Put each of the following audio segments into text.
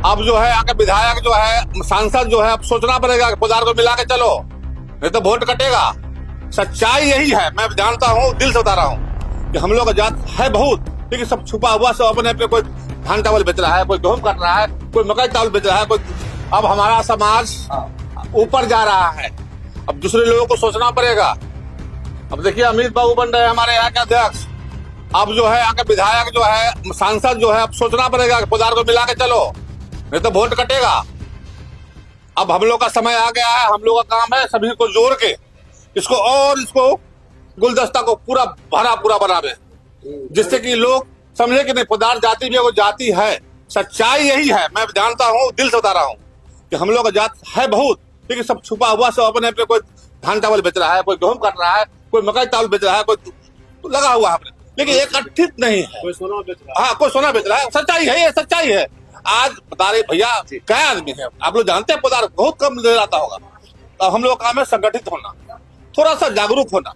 अब जो है आगे विधायक जो है सांसद जो है अब सोचना पड़ेगा कि पोदार को मिला के चलो, नहीं तो वोट कटेगा। सच्चाई यही है, मैं जानता हूँ, दिल से बता रहा हूँ कि हम लोग का जात है बहुत, लेकिन सब छुपा हुआ, सब अपने अपने, कोई धान चावल बेच रहा है, कोई गेहूं काट रहा है, कोई मकई चावल बेच रहा है, कोई। अब हमारा समाज ऊपर जा रहा है, अब दूसरे लोगों को सोचना पड़ेगा। अब देखिए अमित बाबू बन रहे हैं हमारे यहाँ के अध्यक्ष, अब जो है आगे विधायक जो है सांसद जो है अब सोचना पड़ेगा कि पोदार को मिला के चलो, नहीं तो वोट कटेगा। अब हम लोग का समय आ गया है, हम लोग का काम है सभी को जोड़ के इसको और इसको गुलदस्ता को पूरा भरा पूरा बनावे, जिससे कि लोग समझे कि नहीं पोदार जाति भी है, वो जाति है। सच्चाई यही है, मैं जानता हूँ, दिल से बता रहा हूँ कि हम लोग का जात है बहुत, लेकिन सब छुपा हुआ, सब अपने अपने, कोई धान चावल बेच रहा है, कोई गेहूं काट रहा है, कोई मकई चावल बेच रहा है, कोई लगा हुआ है, लेकिन एकत्रित नहीं है। कोई सोना बेच रहा है। हाँ, कोई सोना बेच रहा है। सच्चाई है, ये सच्चाई है। आज बता रहे भैया क्या आदमी है, आप लोग जानते हैं पोदार बहुत कम ले जाता होगा। तो हम लोग काम है संगठित होना, थोड़ा सा जागरूक होना,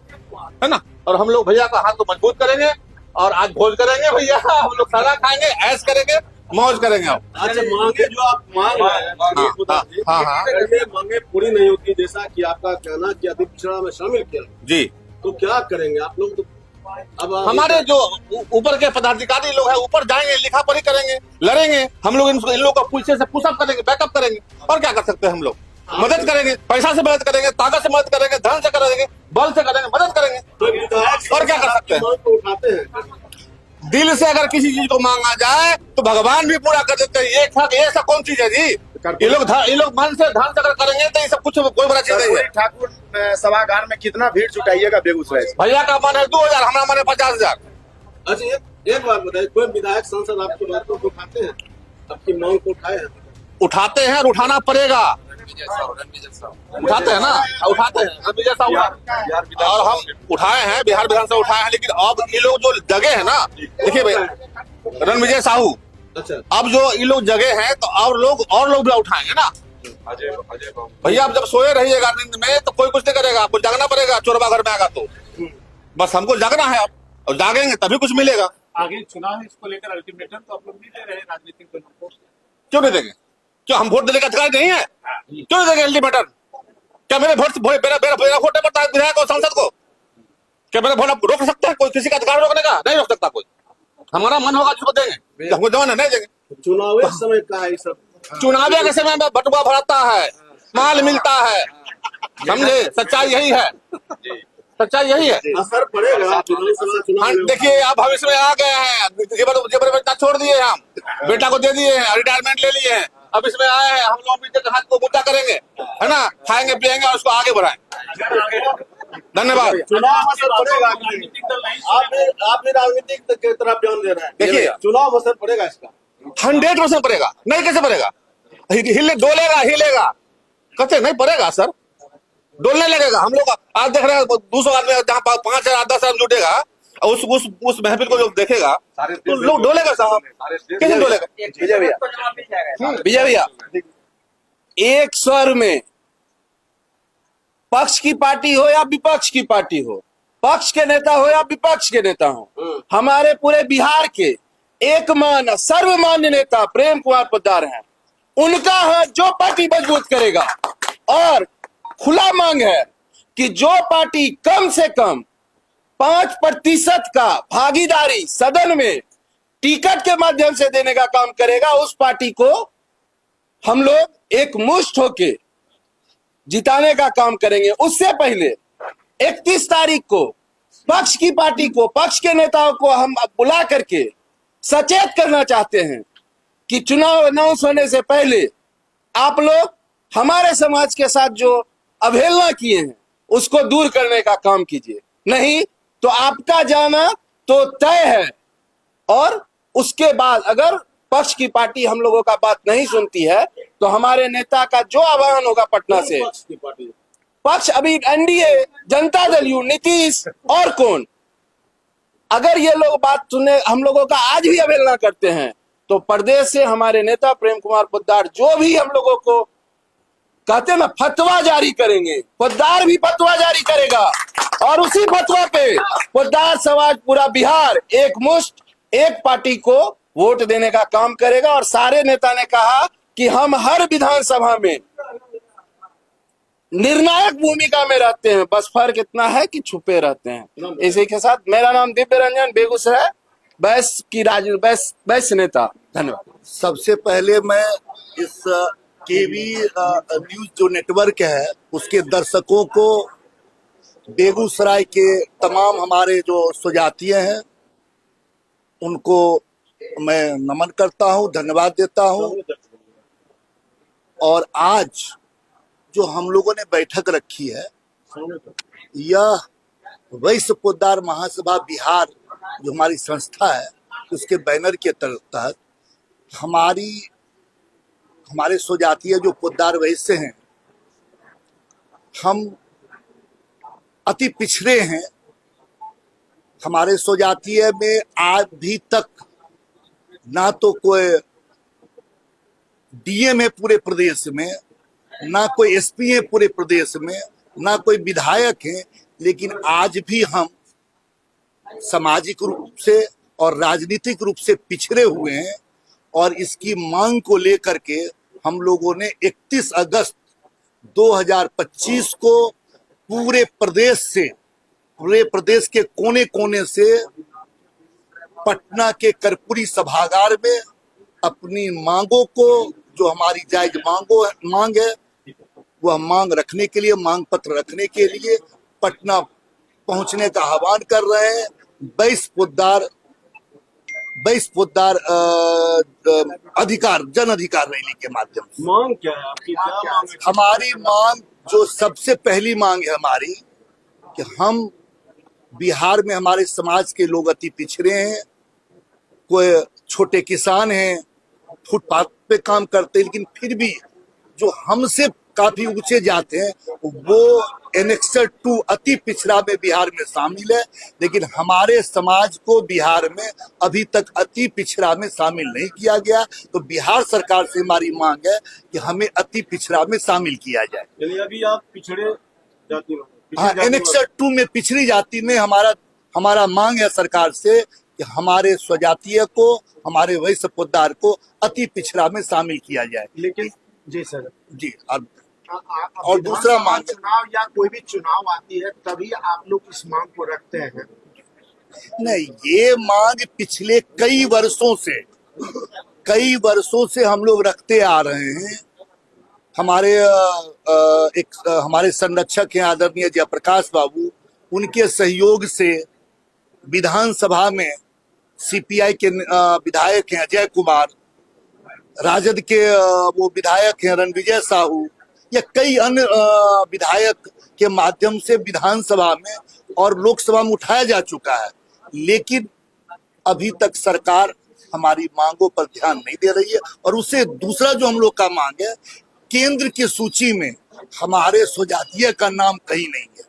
है ना। और हम लोग भैया का हाथ को मजबूत करेंगे और आज भोज करेंगे भैया, हम लोग खाना खाएंगे, ऐश करेंगे, मौज करेंगे। अच्छा, मांगे जो आप मांग रहे हैं, मांगे मांगे पूरी नहीं होती, जैसा कि आपका कहना कि अति पिछड़ा में शामिल किया जी, तो क्या करेंगे आप लोग? तो अब हमारे जो ऊपर के पदाधिकारी लोग हैं ऊपर जाएंगे, लिखा पढ़ी करेंगे, लड़ेंगे, हम लोग इन लोगों को पीछे से पुशअप करेंगे, बैकअप करेंगे, और क्या कर सकते हैं हम लोग? मदद करेंगे, पैसा से मदद करेंगे, ताकत से मदद करेंगे, धन से करेंगे, बल से करेंगे, मदद करेंगे, और क्या कर सकते हैं? तो उठाते हैं दिल से अगर किसी चीज को मांगा जाए तो भगवान भी पूरा कर देते हैं। ये सब कौन चीज है जी? ये लोग मन से धन से अगर करेंगे तो ये सब कुछ कोई बड़ा चीज नहीं है। ठाकुर सभागार में कितना भीड़ जुटाइएगा बेगूसराय से? भैया का मन है 2000, हमारा मन है 50,000। अच्छा, एक बात बताइए, कोई विधायक सांसद आपकी बातों को उठाते हैं, आपकी मांग को उठाए हैं? उठाते हैं और उठाना पड़ेगा, उठाते हैं ना, उठाते हैं रणविजय साहू, और हम उठाए हैं, बिहार विधानसभा उठाए हैं। लेकिन अब ये लोग जो जगह है ना, देखिए भाई रणविजय साहू, अच्छा, अब जो ये लोग जगह हैं तो और लोग भी उठाएंगे ना। भैया आप जब सोए रहिएगा नींद में तो कोई कुछ नहीं करेगा, आपको जागना पड़ेगा। चोरबा घर में आएगा तो बस हमको जागना है, अब और जागेंगे तभी कुछ मिलेगा। आगे चुनाव है, इसको लेकर अल्टीमेटम तो आप लोग नहीं दे रहे राजनीतिक दलों को? क्यों नहीं देंगे? क्यों हम वोट देने का अधिकार नहीं है? क्यों नहीं देंगे अल्टीमेटम? क्या मेरे वोट वोट पड़ता है विधायक और सांसद को? क्या मेरे वोट रोक सकता है कोई? किसी का अधिकार रोकने का नहीं रोक सकता कोई। हमारा मन होगा जिसको देंगे, हमको जवान है नहीं देंगे। चुनाव समय का है सब, चुनाव के समय में बटुआ भराता है, माल मिलता है, समझे? सच्चाई यही है, सच्चाई यही है। असर पड़ेगा चुनाव। देखिए आप भविष्य में आ गए हैं, जेबर बेटा छोड़ दिए, हम बेटा को दे दिए हैं, रिटायरमेंट ले लिए हैं, अब इसमें आए हैं, हम लोग भी हाथ को मुद्दा करेंगे, है ना, खाएंगे पिएंगे और उसको आगे बढ़ाएंगे। धन्यवाद। चुनाव असर पड़ेगा, आप भी राजनीतिक की तरफ ध्यान दे रहे हैं। देखिए चुनाव असर पड़ेगा इसका 100% पड़ेगा, नहीं कैसे पड़ेगा? हिलेगा कहते नहीं पड़ेगा सर, डोलने लगेगा। हम लोग आज देख रहे हैं 200 आदमी जहाँ 5,000 10 आदमी जुटेगा, उस महफिल को जो देखेगा तो लोग डोलेगा साहब, कैसे डोलेगा? विजय भैया एक स्वर में पक्ष की पार्टी हो या विपक्ष की पार्टी हो, पक्ष के नेता हो या विपक्ष के नेता हो, हमारे पूरे बिहार के एकमान्य सर्वमान्य नेता प्रेम कुमार पोद्दार हैं। उनका हाथ जो पार्टी मजबूत करेगा, और खुला मांग है कि जो पार्टी कम से कम 5% का भागीदारी सदन में टिकट के माध्यम से देने का काम करेगा, उस पार्टी को हम लोग एक मुश्त होके जिताने का काम करेंगे। उससे पहले 31 तारीख को पक्ष की पार्टी को, पक्ष के नेताओं को हम बुला करके सचेत करना चाहते हैं कि चुनाव अनाउंस होने से पहले आप लोग हमारे समाज के साथ जो अवहेलना किए हैं उसको दूर करने का काम कीजिए, नहीं तो आपका जाना तो तय है। और उसके बाद अगर पक्ष की पार्टी हम लोगों का बात नहीं सुनती है तो हमारे नेता का जो आह्वान होगा पटना से, पक्ष अभी एनडीए, जनता दल यू, नीतीश और कौन, अगर ये लोग बात सुने हम लोगों का आज भी अवहेलना करते हैं तो प्रदेश से हमारे नेता प्रेम कुमार पोद्दार जो भी हम लोगों को कहते हैं ना फतवा जारी करेंगे, पोद्दार भी फतवा जारी करेगा, और उसी फतवा पे पोद्दार समाज पूरा बिहार एक मुश्त एक पार्टी को वोट देने का काम करेगा। और सारे नेता ने कहा कि हम हर विधानसभा में निर्णायक भूमिका में रहते हैं, बस फर्क इतना है कि छुपे रहते हैं। इसी के साथ मेरा नाम दिव्य रंजन, बेगूसराय, बैस नेता। धन्यवाद। सबसे पहले मैं इस केवी न्यूज जो नेटवर्क है उसके दर्शकों को, बेगूसराय के तमाम हमारे जो स्वजातीय हैं उनको मैं नमन करता हूं, धन्यवाद देता हूं। और आज जो हम लोगों ने बैठक रखी है, यह वैश्य पोद्दार महासभा बिहार जो हमारी संस्था है उसके बैनर के तहत हमारे स्वजातीय जो पोद्दार वैश्य हैं, हम अति पिछड़े हैं। हमारे स्वजातीय में आज भी तक ना तो कोई डीएम है पूरे प्रदेश में, ना कोई एसपी है पूरे प्रदेश में, ना कोई विधायक है, लेकिन आज भी हम सामाजिक रूप से और राजनीतिक रूप से पिछड़े हुए हैं। और इसकी मांग को लेकर के हम लोगों ने 31 अगस्त 2025 को पूरे प्रदेश के कोने कोने से पटना के कर्पूरी सभागार में अपनी मांगों को, जो हमारी जायज मांग है, वह मांग रखने के लिए, मांग पत्र रखने के लिए पटना पहुंचने का आह्वान कर रहे हैं। वैश्य पोद्दार जन अधिकार रैली के माध्यम से। मांग क्या है आपकी? क्या मांग है? हमारी मांग, जो सबसे पहली मांग है हमारी, कि हम बिहार में हमारे समाज के लोग अति पिछड़े हैं। कोई छोटे किसान हैं, फुटपाथ पे काम करते हैं, लेकिन फिर भी जो हमसे काफी ऊंचे जाते हैं वो एनेक्सर 2 अति पिछड़ा में बिहार में शामिल है। लेकिन हमारे समाज को बिहार में अभी तक अति पिछड़ा में शामिल नहीं किया गया। तो बिहार सरकार से हमारी मांग है कि हमें अति पिछड़ा में शामिल किया जाए। यानी अभी आप पिछड़े जाति में? हाँ, एनेक्सर 2 में पिछड़ी जाति में हमारा मांग है सरकार से कि हमारे स्वजातीय को, हमारे वैश्य पोद्दार को अति पिछड़ा में शामिल किया जाए। लेकिन जी सर, जी। और दूसरा मांग, चुनाव या कोई भी चुनाव आती है तभी आप लोग इस मांग को रखते हैं? नहीं, ये मांग पिछले कई वर्षों से हम लोग रखते आ रहे हैं। हमारे संरक्षक हैं आदरणीय जयप्रकाश बाबू, उनके सहयोग से विधानसभा में सीपीआई के विधायक हैं अजय कुमार, राजद के वो विधायक हैं रणविजय साहू, या कई अन्य विधायक के माध्यम से विधानसभा में और लोकसभा में उठाया जा चुका है। लेकिन अभी तक सरकार हमारी मांगों पर ध्यान नहीं दे रही है। और उससे दूसरा जो हम लोग का मांग है, केंद्र की सूची में हमारे स्वजातीय का नाम कहीं नहीं है।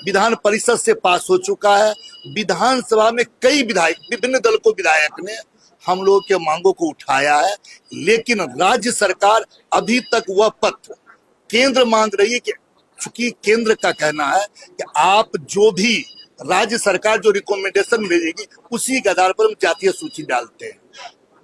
विधान परिषद से पास हो चुका है। विधानसभा में कई विधायक, विभिन्न दल को विधायक ने हम लोग के मांगों को उठाया है, लेकिन राज्य सरकार अभी तक वह पत्र केंद्र मांग रही है कि चूंकि केंद्र का कहना है कि आप जो भी राज्य सरकार जो रिकमेंडेशन भेजेगी उसी के आधार पर हम जातीय सूची डालते हैं।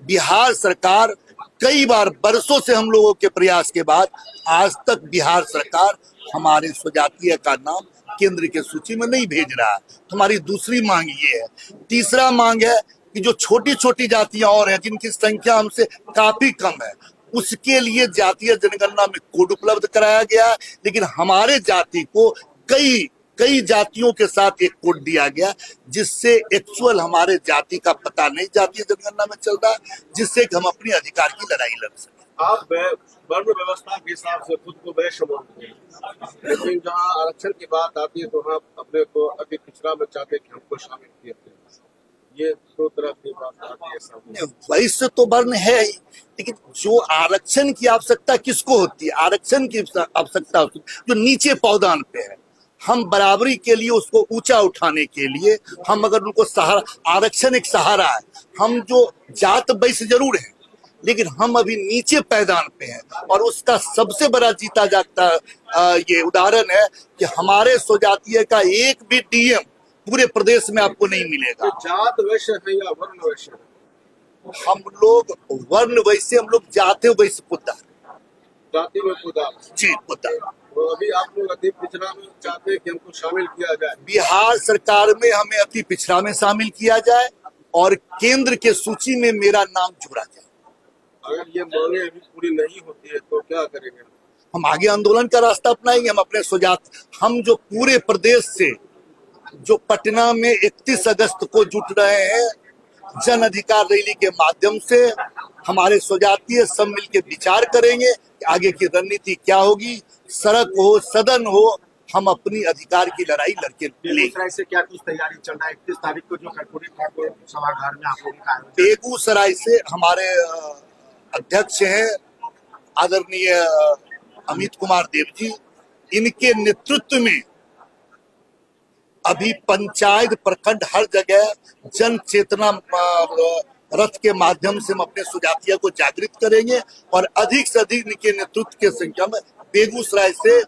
बिहार सरकार कई बार, बरसों से हम लोगों के प्रयास के बाद आज तक बिहार सरकार हमारे स्वजातीय का नाम केंद्र के सूची में नहीं भेज रहा है। हमारी दूसरी मांग ये है। तीसरा मांग है कि जो छोटी छोटी जातियां और हैं जिनकी संख्या हमसे काफी कम है, उसके लिए जातीय जनगणना में कोड उपलब्ध कराया गया है। लेकिन हमारे जाति को कई जातियों के साथ एक कोड दिया गया, जिससे एक्चुअल हमारे जाति का पता नहीं जातीय जनगणना में चल रहा है, जिससे कि हम अपने अधिकार की लड़ाई लड़ सकें। आप वर्ण व्यवस्था के हिसाब से खुद को वैश्य मानते हैं, लेकिन जहाँ आरक्षण की बात आती है तो हम अपने को अति पिछड़ा में चाहते कि हमको शामिल किया जाए। ये दो तरह की बात आती है। वैश्य तो वर्ण है ही, लेकिन जो आरक्षण की आवश्यकता किसको होती है? आरक्षण की आवश्यकता होती है जो नीचे पौधान पे है। हम बराबरी के लिए उसको ऊंचा उठाने के लिए हम अगर उनको सहारा, आरक्षण एक सहारा है। हम जो जात वैश्य जरूर है, लेकिन हम अभी नीचे पैदान पे हैं। और उसका सबसे बड़ा जीता जागता ये उदाहरण है कि हमारे स्वजातीय का एक भी डीएम पूरे प्रदेश में आपको नहीं मिलेगा। तो जात वैश्य है या वर्ण वैश्य है? हम लोग वर्ण वैसे, हम लोग जाते वैसे पुद्दार। जाति में खुदा। जी पुद्दार। तो अभी आप लोग अति पिछड़ा में चाहते हैं कि हमको शामिल किया जाए। बिहार सरकार में हमें अति पिछड़ा में शामिल किया जाए और केंद्र के सूची में मेरा नाम जोड़ा जाए। अगर ये मांगे अभी पूरी नहीं होती है तो क्या करेंगे? हम आगे आंदोलन का रास्ता अपनाएंगे। हम अपने हम जो पूरे प्रदेश से जो पटना में 31 अगस्त को जुट रहे हैं जन अधिकार रैली के माध्यम से, हमारे स्वजातीय सब मिलकर विचार करेंगे कि आगे की रणनीति क्या होगी। सड़क हो, सदन हो, हम अपनी अधिकार की लड़ाई लड़के लेंगे। बेगूसराय से क्या कुछ तैयारी चल रहा है? 31 तारीख को जो कर्पूरी ठाकुर सभागार में आप लोगों का आयोजन। बेगूसराय से हमारे अध्यक्ष हैं आदरणीय अमित कुमार देव जी, इनके नेतृत्व में अभी पंचायत प्रखंड हर जगह जन चेतना रथ के माध्यम से हम अपने सुजातीय को जागृत करेंगे और अधिक से अधिक इनके नेतृत्व के संख्या में बेगूसराय से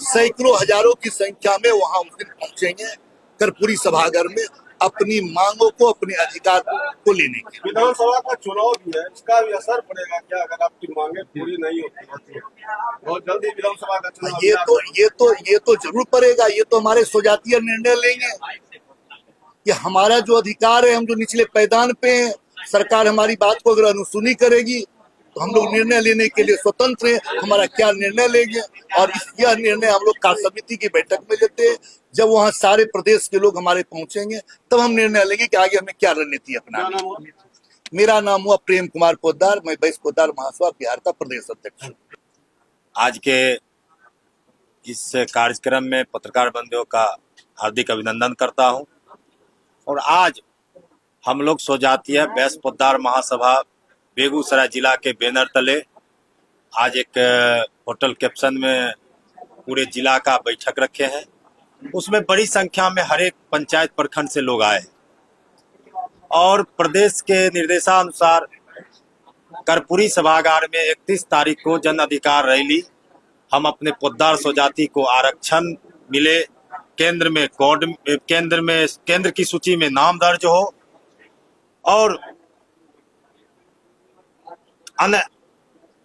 सैकड़ों हजारों की संख्या में वहां उस दिन पहुंचेंगे कर्पूरी सभागार में अपनी मांगों को, अपने अधिकार को लेने के। विधानसभा का चुनाव भी है, इसका भी असर पड़ेगा क्या अगर आपकी मांगे पूरी नहीं होती है? बहुत जल्दी विधानसभा का चुनाव। ये तो जरूर पड़ेगा। ये तो हमारे स्वजातीय निर्णय लेंगे कि हमारा जो अधिकार है, हम जो निचले पैदान पे हैं, सरकार हमारी बात को अगर अनुसुनी करेगी तो हम लोग निर्णय लेने के लिए स्वतंत्र हैं। हमारा क्या निर्णय लेंगे और यह निर्णय हम लोग कार्य समिति की बैठक में लेते हैं। जब वहाँ सारे प्रदेश के लोग हमारे पहुंचेंगे तब हम निर्णय लेंगे कि आगे हमें क्या रणनीति अपनानी है। मेरा नाम हुआ प्रेम कुमार पोद्दार, मैं बैस पोद्दार महासभा बिहार का प्रदेश अध्यक्ष हूँ। आज के इस कार्यक्रम में पत्रकार बंधुओं का हार्दिक अभिनंदन करता हूं और आज हम लोग स्वजातीय बैस पोद्दार महासभा बेगूसराय जिला के बैनर तले आज एक होटल कैप्शन में पूरे जिला का बैठक रखे हैं। उसमें बड़ी संख्या में हर एक पंचायत प्रखंड से लोग आए और प्रदेश के निर्देशानुसार कर्पूरी सभागार में 31 तारीख को जन अधिकार रैली, हम अपने पोद्दार स्वजाति को आरक्षण मिले, केंद्र की सूची में नाम दर्ज हो और अन्य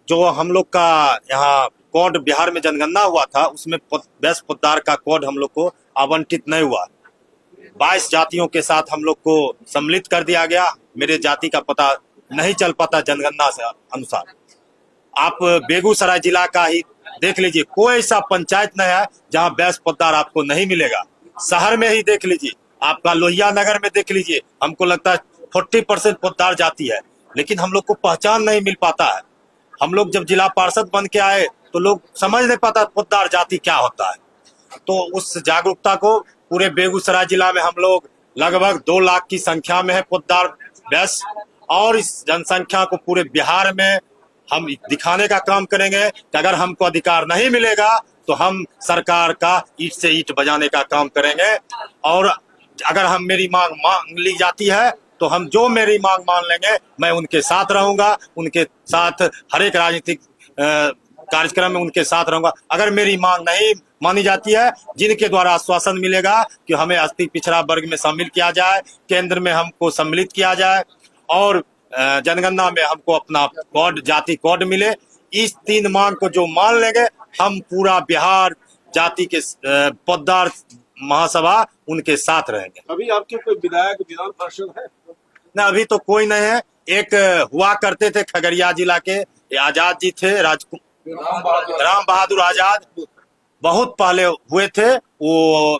जो हम लोग का यहाँ कोड बिहार में जनगणना हुआ था उसमें बैस पोद्दार का कोड हम लोग को आवंटित नहीं हुआ। 22 जातियों के साथ हम लोग को सम्मिलित कर दिया गया। मेरे जाति का पता नहीं चल पाता जनगणना से अनुसार। आप बेगूसराय जिला का ही देख लीजिए, कोई ऐसा पंचायत नहीं है जहाँ बैस पोद्दार आपको नहीं मिलेगा। शहर में ही देख लीजिए, आपका लोहिया नगर में देख लीजिए, हमको लगता है 40% पोद्दार जाति है, लेकिन हम लोग को पहचान नहीं मिल पाता है। हम लोग जब जिला पार्षद बन के आए तो लोग समझ नहीं पाता पोद्दार जाति क्या होता है। तो उस जागरूकता को पूरे बेगूसराय जिला में हम लोग लगभग 2 लाख की संख्या में है पोद्दार बैस, और इस जनसंख्या को पूरे बिहार में हम दिखाने का काम करेंगे कि अगर हमको अधिकार नहीं मिलेगा तो हम सरकार का ईंट से ईंट बजाने का काम करेंगे। और अगर हम मेरी मांग ली जाती है तो हम जो मेरी मांग मान लेंगे, मैं उनके साथ रहूंगा, उनके साथ हर एक राजनीतिक कार्यक्रम में उनके साथ रहूंगा। अगर मेरी मांग नहीं मानी जाती है, जिनके द्वारा आश्वासन मिलेगा कि हमें अति पिछड़ा वर्ग में शामिल किया जाए, केंद्र में हमको सम्मिलित किया जाए और जनगणना में हमको अपना कोड, जाति कोड मिले, इस 3 मांग को जो मान लेंगे, हम पूरा बिहार जाति के पोद्दार महासभा उनके साथ रहेंगे। अभी आपके कोई विधायक विधान पार्षद है? ना, अभी तो कोई नहीं है। एक हुआ करते थे खगड़िया जिला के आजाद जी थे, राम बहादुर आजाद, बहुत पहले हुए थे वो।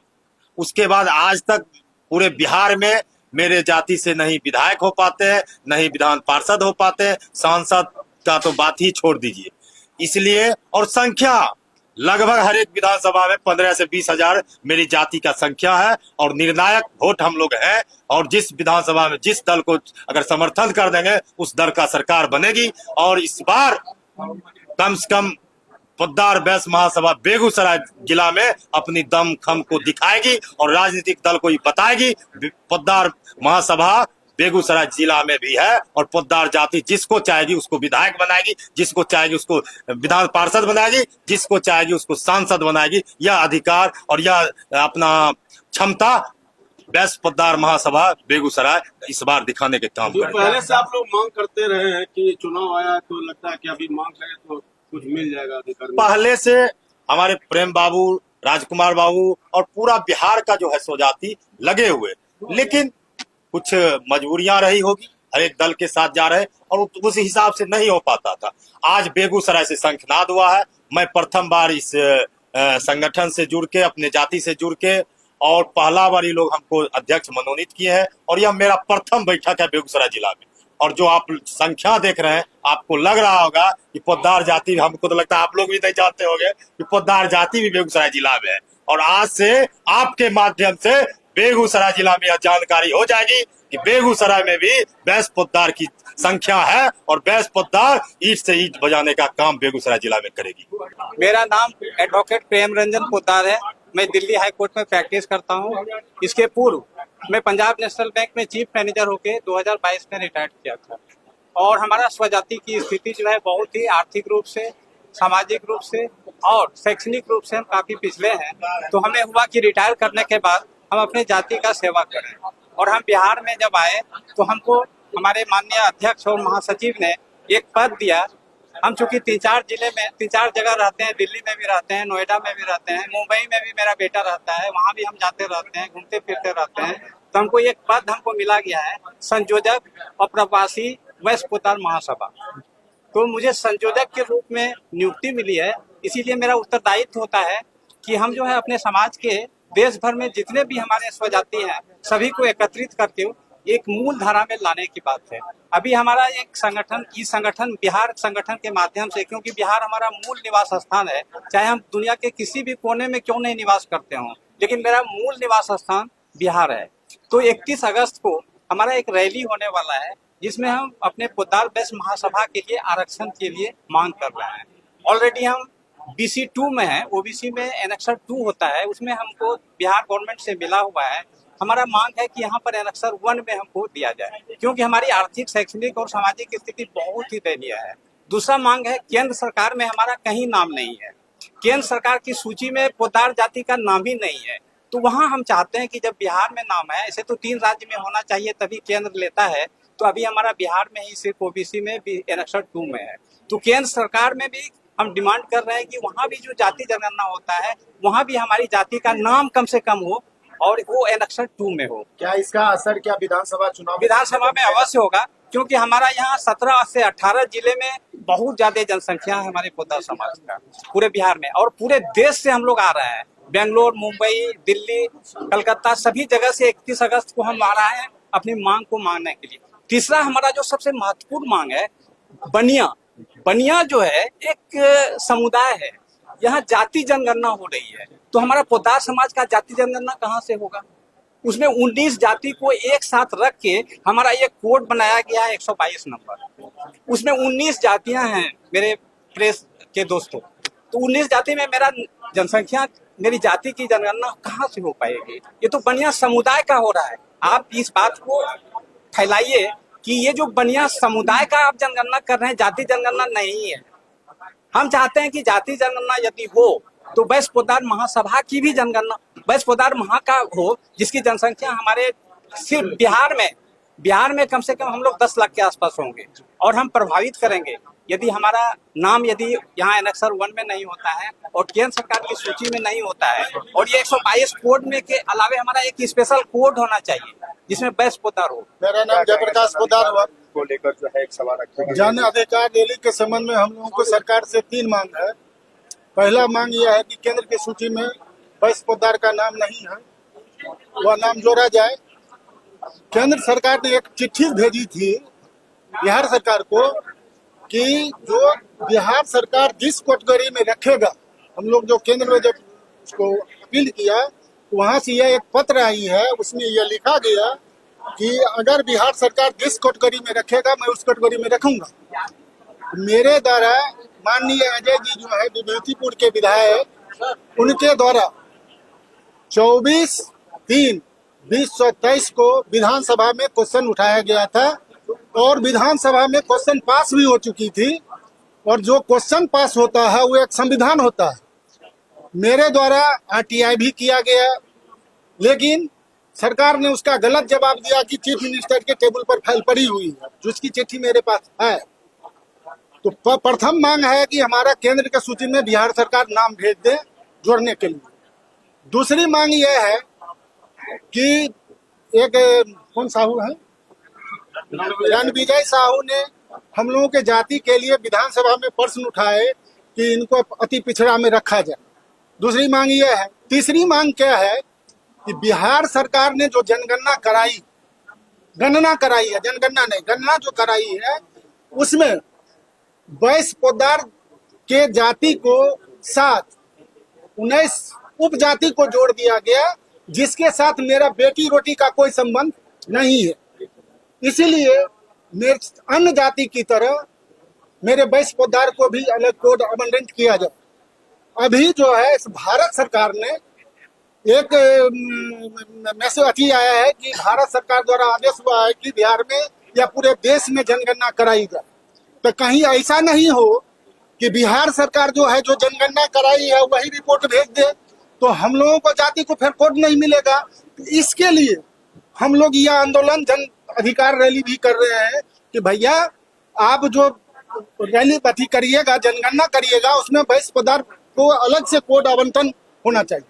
उसके बाद आज तक पूरे बिहार में मेरे जाति से नहीं विधायक हो पाते हैं, नहीं विधान पार्षद हो पाते हैं, सांसद का तो बात ही छोड़ दीजिए। इसलिए और संख्या लगभग हर एक विधानसभा में 15 से 20 हजार मेरी जाति का संख्या है और निर्णायक वोट हम लोग हैं। और जिस विधानसभा में जिस दल को अगर समर्थन कर देंगे उस दल का सरकार बनेगी। और इस बार कम से कम पोद्दार बैस महासभा बेगूसराय जिला में अपनी दम खम को दिखाएगी और राजनीतिक दल को ही बताएगी पोद्दार महासभा बेगूसराय जिला में भी है। और पोद्दार जाति जिसको चाहेगी उसको विधायक बनाएगी, जिसको चाहेगी उसको विधान पार्षद बनाएगी, जिसको चाहेगी उसको सांसद बनाएगी। यह अधिकार और यह अपना क्षमता बेस्ट पददार महासभा बेगूसराय इस बार दिखाने के काम जो करें। पहले से आप लोग मांग करते रहे हैं कि चुनाव आया तो लगता है कि अभी मांग करें तो कुछ मिल जाएगा अधिकार में। पहले से हमारे प्रेम बाबू, राजकुमार बाबू और पूरा बिहार का जो है स्वजाति लगे हुए, लेकिन कुछ मजबूरियां रही होगी, हर एक दल के साथ जा रहे और उस हिसाब से नहीं हो पाता था। आज बेगूसराय से शंखनाद हुआ है। मैं प्रथम बार इस संगठन से जुड़ के, अपने जाति से जुड़ के, और पहला बार ये लोग हमको अध्यक्ष मनोनीत किए हैं और यह मेरा प्रथम बैठक है बेगूसराय जिला में। और जो आप संख्या देख रहे हैं, आपको लग रहा होगा कि पोद्दार जाति, हमको तो लगता है आप लोग भी नहीं जानते होंगे कि पोद्दार जाति भी बेगूसराय जिला में है। और आज से आपके माध्यम से बेगूसराय जिला में यह जानकारी हो जाएगी कि बेगूसराय में भी बैस पोद्दार की संख्या है और बैस पोद्दार ईंट से ईंट बजाने का काम बेगूसराय जिला में करेगी। मेरा नाम एडवोकेट प्रेम रंजन पोद्दार है। मैं दिल्ली हाई कोर्ट में प्रैक्टिस करता हूँ। इसके पूर्व मैं पंजाब नेशनल बैंक में चीफ मैनेजर होकर 2022 में रिटायर्ड किया था। और हमारा स्वजाति की स्थिति जो है बहुत ही आर्थिक रूप से, सामाजिक रूप से और शैक्षणिक रूप से हम काफी पिछले हैं। तो हमें हुआ कि रिटायर करने के बाद हम अपने जाति का सेवा करें। और हम बिहार में जब आए तो हमको हमारे माननीय अध्यक्ष और महासचिव ने एक पद दिया। हम चूंकि 3-4 जिले में 3-4 जगह रहते हैं, दिल्ली में भी रहते हैं, नोएडा में भी रहते हैं, मुंबई में भी मेरा बेटा रहता है, वहाँ भी हम जाते रहते हैं, घूमते फिरते रहते हैं। तो हमको एक पद हमको मिला गया है, संयोजक और प्रवासी वैश्य पोद्दार महासभा। तो मुझे संयोजक के रूप में नियुक्ति मिली है। इसीलिए मेरा उत्तरदायित्व होता है कि हम जो है अपने समाज के देश भर में जितने भी हमारे स्वजाति हैं सभी को एकत्रित करके एक मूल धारा में लाने की बात है। अभी हमारा एक संगठन, ई संगठन बिहार संगठन के माध्यम से, क्योंकि बिहार हमारा मूल निवास स्थान है, चाहे हम दुनिया के किसी भी कोने में क्यों नहीं निवास करते हों, लेकिन मेरा मूल निवास स्थान बिहार है। तो 31 अगस्त को हमारा एक रैली होने वाला है जिसमें हम अपने पोद्दार बैस महासभा के लिए आरक्षण के लिए मांग कर रहे हैं। ऑलरेडी हम BC 2 में है, OBC में एनेक्सर 2 होता है, उसमें हमको बिहार गवर्नमेंट से मिला हुआ है। हमारा मांग है कि यहाँ पर एनेक्सर 1 में हमको दिया जाए, क्योंकि हमारी आर्थिक, शैक्षणिक और सामाजिक स्थिति बहुत ही दयनीय है। दूसरा मांग है, केंद्र सरकार में हमारा कहीं नाम नहीं है, केंद्र सरकार की सूची में पोद्दार जाति का नाम ही नहीं है। तो वहाँ हम चाहते हैं कि जब बिहार में नाम है, ऐसे तो 3 राज्य में होना चाहिए तभी केंद्र लेता है, तो अभी हमारा बिहार में ही सिर्फ OBC में भी एनेक्सर 2 में है। तो केंद्र सरकार में भी हम डिमांड कर रहे हैं कि वहाँ भी जो जाति जनगणना होता है वहाँ भी हमारी जाति का नाम कम से कम हो और वो एनेक्सर 2 में हो। क्या इसका असर क्या विधानसभा चुनाव विधानसभा में अवश्य होगा, क्योंकि हमारा यहाँ 17 से 18 जिले में बहुत ज्यादा जनसंख्या है हमारे पोद्दार समाज का पूरे बिहार में, और पूरे देश से हम लोग आ रहे हैं। बेंगलोर, मुंबई, दिल्ली, कलकत्ता, सभी जगह से 31 अगस्त को हम आ रहे हैं अपनी मांग को मांगने के लिए। तीसरा हमारा जो सबसे महत्वपूर्ण मांग है, बनिया। बनिया जो है एक समुदाय है, यहाँ जाति जनगणना हो रही है, तो हमारा पोद्दार समाज का जाति जनगणना कहाँ से होगा? उसमें 19 जाति को एक साथ रख के हमारा एक कोड बनाया गया है 122 नंबर। उसमें 19 जातियां हैं मेरे प्रेस के दोस्तों। तो 19 जाति में मेरा जनसंख्या, मेरी जाति की जनगणना कहाँ से हो पाएगी? ये तो बनिया समुदाय का हो रहा है। आप इस बात को फैलाइए कि ये जो बनिया समुदाय का आप जनगणना कर रहे हैं, जाति जनगणना नहीं है। हम चाहते हैं कि जाति जनगणना यदि हो तो बैस पोद्दार महासभा की भी जनगणना बैस पोद्दार महा का हो, जिसकी जनसंख्या हमारे सिर्फ बिहार में कम से कम हम लोग 10 लाख के आसपास होंगे। और हम प्रभावित करेंगे यदि हमारा नाम यदि यहाँ एनेक्सर 1 में नहीं होता है और केंद्र सरकार की सूची में नहीं होता है, और ये 122 कोड में के अलावे हमारा एक स्पेशल कोड होना चाहिए जिसमें बैस पोद्दार हो। मेरा नाम जयप्रकाश पोद्दार हुआ। को लेकर जो है एक सवाल रखा जन अधिकार रैली के संबंध में हम लोगों को सरकार से 3 मांग है। पहला मांग यह है कि केंद्र की सूची में बैस पोद्दार का नाम नहीं है, वह नाम जोड़ा जाए। केंद्र सरकार ने एक चिट्ठी भेजी थी बिहार सरकार को कि जो बिहार सरकार जिस कैटेगरी में रखेगा, हम लोग जो केंद्र में जब उसको अपील किया वहां से यह एक पत्र आई है, उसमें यह लिखा गया कि अगर बिहार सरकार जिस कैटेगरी में रखेगा मैं उस कैटेगरी में रखूंगा। मेरे द्वारा माननीय अजय जी जो है विभूतिपुर के विधायक, उनके द्वारा 24/3/2023 को विधानसभा में क्वेश्चन उठाया गया था और विधानसभा में क्वेश्चन पास भी हो चुकी थी। और जो क्वेश्चन पास होता है वो एक संविधान होता है। मेरे द्वारा RTI भी किया गया, लेकिन सरकार ने उसका गलत जवाब दिया कि चीफ मिनिस्टर के टेबल पर फाइल पड़ी हुई है, जिसकी चिट्ठी मेरे पास है। तो प्रथम मांग है कि हमारा केंद्र के सूची में बिहार सरकार नाम भेज दे जोड़ने के लिए। दूसरी मांग यह है कि एक कौन साहू है, रणविजय साहू ने हम लोगों के जाति के लिए विधानसभा में प्रश्न उठाए कि इनको अति पिछड़ा में रखा जाए। दूसरी मांग यह है। तीसरी मांग क्या है कि बिहार सरकार ने जो गणना कराई है, जनगणना नहीं, गणना जो कराई है, उसमें 22 पददार के जाति को साथ 19 उपजाति को जोड़ दिया गया, जिसके साथ मेरा बेटी रोटी का कोई संबंध नहीं है। इसीलिए मेरे अन्य जाति की तरह मेरे 22 पददार को भी अलग कोड आवंटित किया जाए। अभी जो है इस भारत सरकार ने एक मैसेज अति आया है कि भारत सरकार द्वारा आदेश हुआ है कि बिहार में या पूरे देश में जनगणना कराई जाए। तो कहीं ऐसा नहीं हो कि बिहार सरकार जो है जो जनगणना कराई है वही रिपोर्ट भेज दे, तो हम लोगों को जाति को फिर कोड नहीं मिलेगा। इसके लिए हम लोग यह आंदोलन जन अधिकार रैली भी कर रहे हैं कि भैया आप जो रैली अति करिएगा, जनगणना करिएगा, उसमें 22 पदार्थ को अलग से कोड आवंटन होना चाहिए।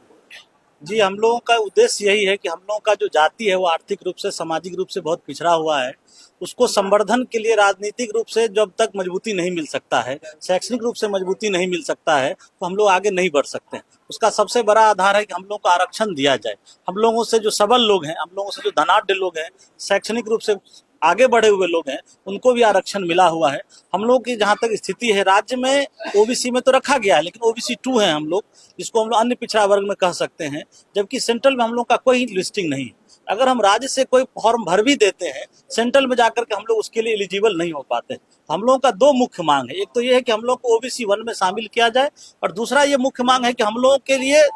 जी, हम लोगों का उद्देश्य यही है कि हम लोगों का जो जाति है वो आर्थिक रूप से, सामाजिक रूप से बहुत पिछड़ा हुआ है। उसको संवर्धन के लिए राजनीतिक रूप से जब तक मजबूती नहीं मिल सकता है, शैक्षणिक रूप से मजबूती नहीं मिल सकता है, तो हम लोग आगे नहीं बढ़ सकते हैं। उसका सबसे बड़ा आधार है कि हम लोगों को आरक्षण दिया जाए। हम लोगों से जो सबल लोग हैं, हम लोगों से जो धनाढ्य लोग हैं, शैक्षणिक रूप से आगे बढ़े हुए लोग हैं, उनको भी आरक्षण मिला हुआ है। हम लोग की जहाँ तक स्थिति है, राज्य में ओबीसी में तो रखा गया है, लेकिन ओबीसी 2 है हम लोग, जिसको हम लोग अन्य पिछड़ा वर्ग में कह सकते हैं, जबकि सेंट्रल में हम लोग का कोई लिस्टिंग नहीं है। अगर हम राज्य से कोई फॉर्म भर भी देते हैं, सेंट्रल में जाकर के हम लोग उसके लिए एलिजिबल नहीं हो पाते। हम लोगों का 2 मुख्य मांग है। एक तो ये है कि हम लोग को ओबीसी 1 में शामिल किया जाए, और दूसरा ये मुख्य मांग है कि हम लोगों के लिए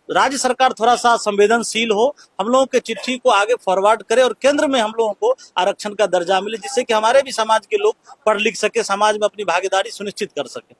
राज्य सरकार थोड़ा सा संवेदनशील हो, हम लोगों के चिट्ठी को आगे फॉरवर्ड करे और केंद्र में हम लोगों को आरक्षण का दर्जा मिले, जिससे कि हमारे भी समाज के लोग पढ़ लिख सके, समाज में अपनी भागीदारी सुनिश्चित कर सके।